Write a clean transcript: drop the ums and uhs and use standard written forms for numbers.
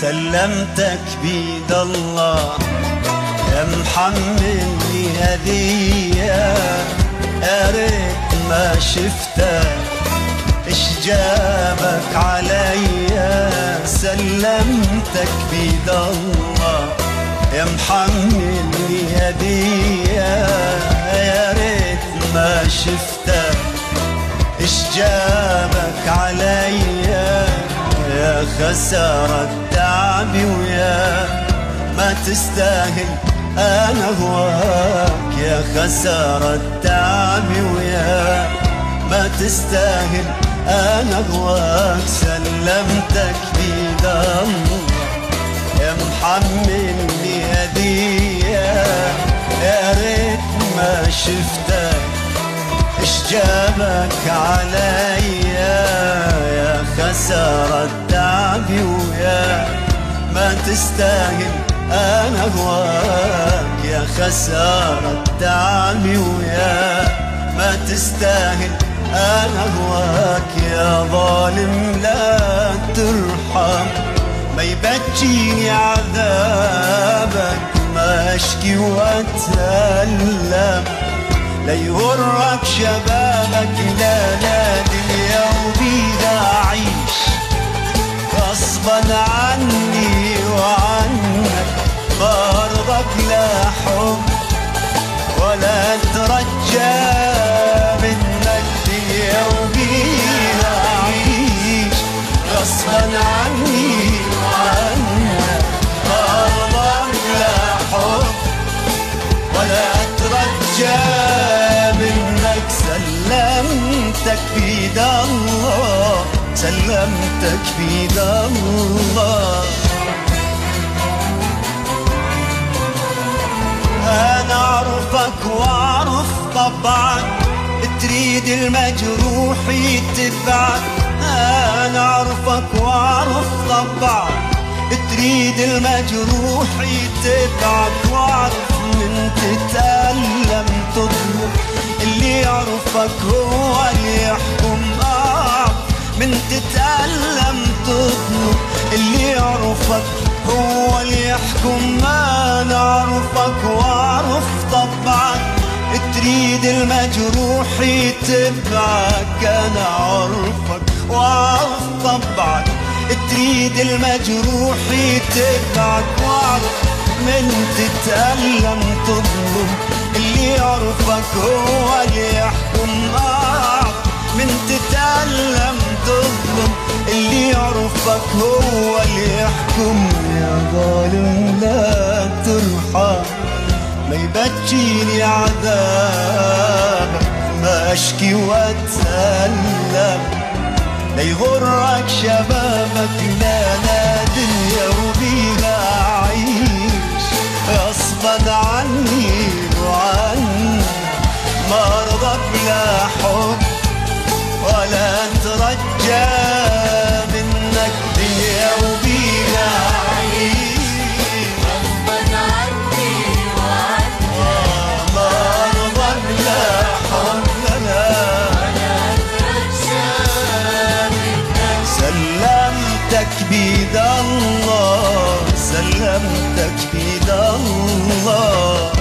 سلمتك بيد الله يا محملني هدية، يا ريت ما شفتك اش جابك عليا. سلمتك بيد الله يا محملني هدية، يا ريت ما شفتك اش جابك عليا. يا خسارة تعبي ويا ما تستاهل انا هواك، يا خسارة تعبي ويا ما تستاهل انا هواك. سلمتك بيد الله يا محملني هدية، يا ريت ما شفتك اش جابك عليا. يا خسارة تعبي ويا ما تستاهل انا هواك، يا خسارة تعبي ويا ما تستاهل انا هواك. يا ظالم لا ترحم، ما يبجيني عذابك، ما اشكي واتألم. لا يغرك شبابك، لا لا دنيا وبيها اعيش غصبا عني وعنك. ما ارضك لا حب ولا ترجى منك، دنيا وبيها اعيش غصبا عني وعنك. ما ارضك لا حب ولا ترجى منك. سلمتك بيد الله، سلمتك بيد الله. أنا أعرفك وأعرف طبعك، تريد المجروح يتبعك. أنا أعرفك وأعرف طبعك، تريد المجروح يتبعك. وأعرف من تتألم تطلب، اللي يعرفك هو اللي يحكم. من تتألم تطلب، اللي يعرفك هو اللي يحكم. أنا أعرفك وأعرف طبعك، تريد المجروح يتبعك. أنا أعرفك وأعرف طبعك، تريد المجروح يتبعك. وأعرف من تتألم تظلم، اللي يعرفك هو اللي يحكم. من تتألم تظلم، اللي يعرفك هو اللي يحكم. يا ظالم لا ترحم، ما يبجيني عذابك، ما اشكي واتألم. لا يغرك شبابك، لا لا دنيا وبيها اعيش غصبا عني وعنك. ما ارضى بلا حب ولا ترجى منك، دنيا وبيها اعيش غصبا عني وعنك. ما ارضى بلا حب ولا ترجى منك. سلمتك بيد الله، سلمتك بيد الله.